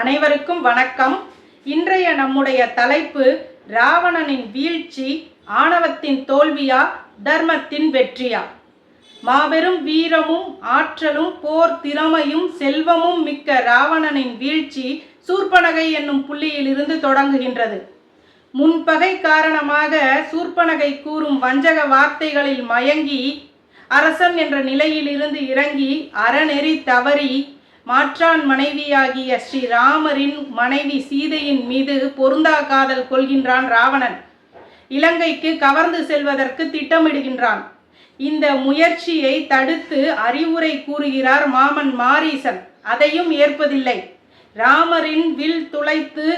அனைவருக்கும் வணக்கம். இன்றைய நம்முடைய தலைப்பு ராவணனின் வீழ்ச்சி ஆணவத்தின் தோல்வியா தர்மத்தின் வெற்றியா? மாபெரும் வீரமும் ஆற்றலும் போர் திறமையும் செல்வமும் மிக்க ராவணனின் வீழ்ச்சி சூர்பனகை என்னும் புள்ளியிலிருந்து தொடங்குகின்றது. முன்பகை காரணமாக சூர்பனகை கூறும் வஞ்சக வார்த்தைகளில் மயங்கி அரசன் என்ற நிலையிலிருந்து இறங்கி அறநெறி தவறி மாற்றான் மனைவியாகிய ஸ்ரீராமரின் மனைவி சீதையின் மீது பொருந்தா காதல் கொள்கின்றான் ராவணன். இலங்கைக்கு கவர்ந்து செல்வதற்கு திட்டமிடுகின்றான். இந்த முயற்சியை தடுத்து அறிவுரை கூறுகிறார் மாமன் மாரீசன். அதையும் ஏற்பதில்லை. ராமரின் வில் துளைத்து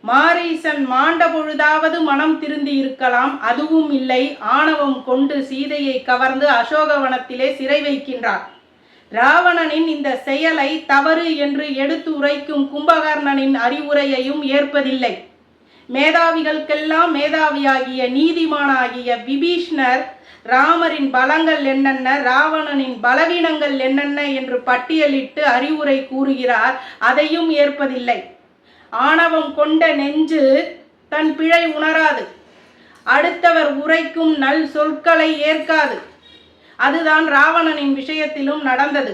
மாரீசன் மாண்ட பொழுதாவது மனம் திருந்தி இருக்கலாம். அதுவும் இல்லை. ஆணவம் கொண்டு சீதையை கவர்ந்து அசோகவனத்திலே சிறை வைக்கின்றார். ராவணனின் இந்த செயலை தவறு என்று எடுத்து உரைக்கும் கும்பகர்ணனின் அறிவுரையையும் ஏற்பதில்லை. மேதாவிகளுக்கெல்லாம் மேதாவியாகிய நீதிமானாகிய விபீஷ்ணர் ராமரின் பலங்கள் என்னென்ன, ராவணனின் பலவீனங்கள் என்னென்ன என்று பட்டியலிட்டு அறிவுரை கூறுகிறார். அதையும் ஏற்பதில்லை. ஆணவம் கொண்ட நெஞ்சு தன் பிழை உணராது. அடுத்தவர் உரைக்கும் நல் சொற்களை ஏற்காது. அதுதான் ராவணனின் விஷயத்திலும் நடந்தது.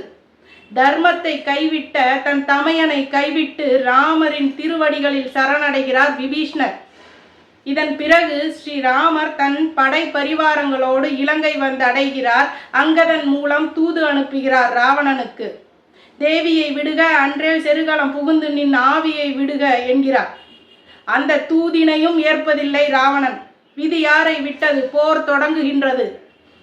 தர்மத்தை கைவிட்ட தன் தமையனை கைவிட்டு ராமரின் திருவடிகளில் சரணடைகிறார் விபீஷ்ணர். இதன் பிறகு ஸ்ரீராமர் தன் படை பரிவாரங்களோடு இலங்கை வந்து அடைகிறார். அங்கதன் மூலம் தூது அனுப்புகிறார் ராவணனுக்கு. தேவியை விடுக, அன்றே செருகலம் புகுந்து நின் ஆவியை விடுக என்கிறார். அந்த தூதினையும் ஏற்பதில்லை ராவணன். விதி யாரை விட்டது? போர் தொடங்குகின்றது.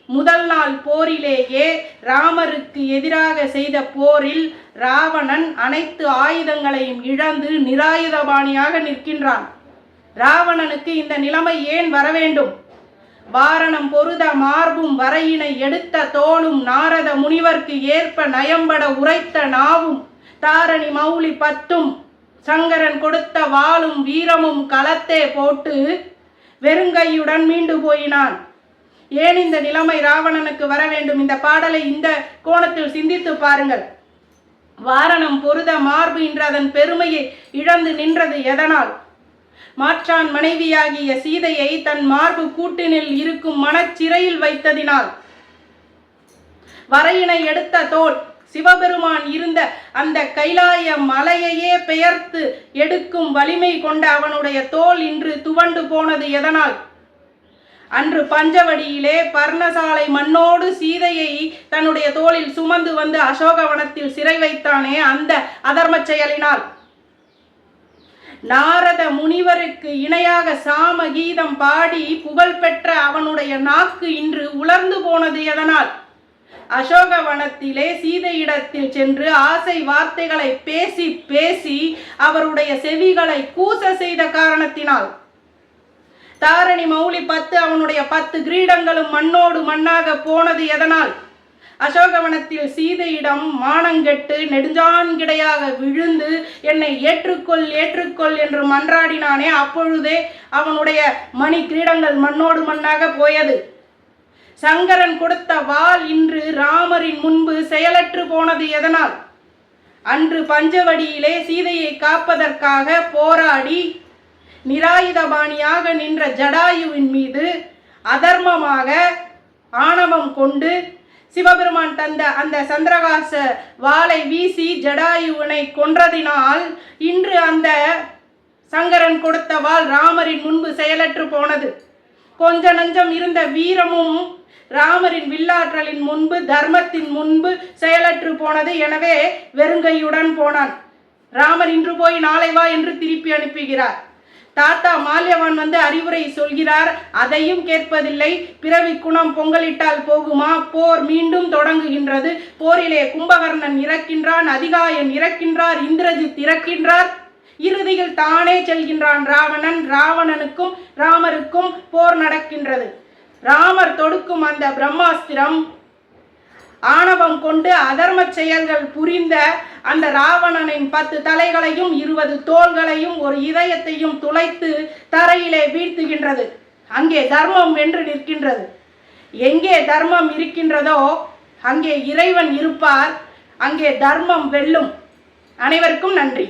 முதல் நாள் போரிலேயே ராமருக்கு எதிராக செய்த போரில் ராவணன் அனைத்து ஆயுதங்களையும் இழந்து நிராயுதபாணியாக நிற்கின்றான். ராவணனுக்கு இந்த நிலைமை ஏன் வர வேண்டும்? வாரணம் பொருத மார்பும் வரையினை எடுத்த தோளும் நாரத முனிவர்க்கு ஏற்ப நயம்பட உரைத்த நாவும் தாரணி மௌலி பத்தும் சங்கரன் கொடுத்த வாளும் வீரமும் களத்தே போட்டு வெறுங்கையுடன் மீண்டு போயினான். ஏன் இந்த நிலைமை ராவணனுக்கு வர வேண்டும்? இந்த பாடலை இந்த கோணத்தில் சிந்தித்து பாருங்கள். வாரணம் பொருத மார்பு என்ற அதன் பெருமையை இழந்து நின்றது எதனால்? மாற்றான் மனைவியாகிய சீதையை தன் மார்பு கூட்டினில் இருக்கும் மனச்சிறையில் வைத்ததினால். வரையினை எடுத்த தோள், சிவபெருமான் இருந்த அந்த கைலாய மலையையே பெயர்த்து எடுக்கும் வலிமை கொண்ட அவனுடைய தோல் இன்று துவண்டு போனது எதனால்? அன்று பஞ்சவடியிலே பர்ணசாலை மண்ணோடு சீதையை தன்னுடைய தோளில் சுமந்து வந்து அசோகவனத்தில் சிறை வைத்தானே, அந்த அதர்ம செயலினால். நாரத முனிவருக்கு இணையாக சாம கீதம் பாடி புகழ்பெற்ற அவனுடைய நாக்கு இன்று உலர்ந்து போனது எதனால்? அசோகவனத்திலே சீதையிடத்தில் சென்று ஆசை வார்த்தைகளை பேசி பேசி அவருடைய செவிகளை கூச செய்த காரணத்தினால். தாரணி மௌலி 10 அவனுடைய 10 கிரீடங்களும் மண்ணோடு மண்ணாக போனது எதனால்? அசோகவனத்தில் சீதையிடம் மானங்கெட்டு நெடுஞ்சான்கிடையாக விழுந்து என்னை ஏற்றுக்கொள் ஏற்றுக்கொள் என்று மன்றாடினானே, அப்பொழுதே அவனுடைய மணி கிரீடங்கள் மண்ணோடு மண்ணாக போயது. சங்கரன் கொடுத்த வாள் இன்று ராமரின் முன்பு செயலற்று போனது எதனால்? அன்று பஞ்சவடியிலே சீதையை காப்பதற்காக போராடி நிராயுதபாணியாக நின்ற ஜடாயுவின் மீது அதர்மமாக ஆணவம் கொண்டு சிவபெருமான் தந்த அந்த சந்திரகாச வாளை வீசி ஜடாயுவினை கொன்றதினால் இன்று அந்த சங்கரன் கொடுத்த வாள் ராமரின் முன்பு செயலற்று போனது. கொஞ்ச நஞ்சம் இருந்த வீரமும் ராமரின் வில்லாற்றலின் முன்பு தர்மத்தின் முன்பு செயலற்று போனது. எனவே வெறுங்கையுடன் போனான். ராமர் இன்று போய் நாளை வா என்று திருப்பி அனுப்புகிறார். தாத்தா மால்யவான் வந்து அறிவுரை சொல்கிறார். அதையும் கேட்பதில்லை. பிறவி குணம் பொங்கலிட்டால் போகுமா? போர் மீண்டும் தொடங்குகின்றது. போரிலே கும்பகர்ணன் இறக்கின்றான், அதிகாயன் இறக்கின்றார், இந்திரஜித் இறக்கின்றார். இறுதியில் தானே செல்கின்றான் ராவணன். ராவணனுக்கும் ராமருக்கும் போர் நடக்கின்றது. ராமர் தொடுக்கும் அந்த பிரம்மாஸ்திரம் ஆணவம் கொண்டு அதர்ம செயல்கள் புரிந்த அந்த ராவணனின் 10 தலைகளையும் 20 தோள்களையும் ஒரு இதயத்தையும் துளைத்து தரையிலே வீழ்த்துகின்றது. அங்கே தர்மம் வென்று நிற்கின்றது. எங்கே தர்மம் இருக்கின்றதோ அங்கே இறைவன் இருப்பார். அங்கே தர்மம் வெல்லும். அனைவருக்கும் நன்றி.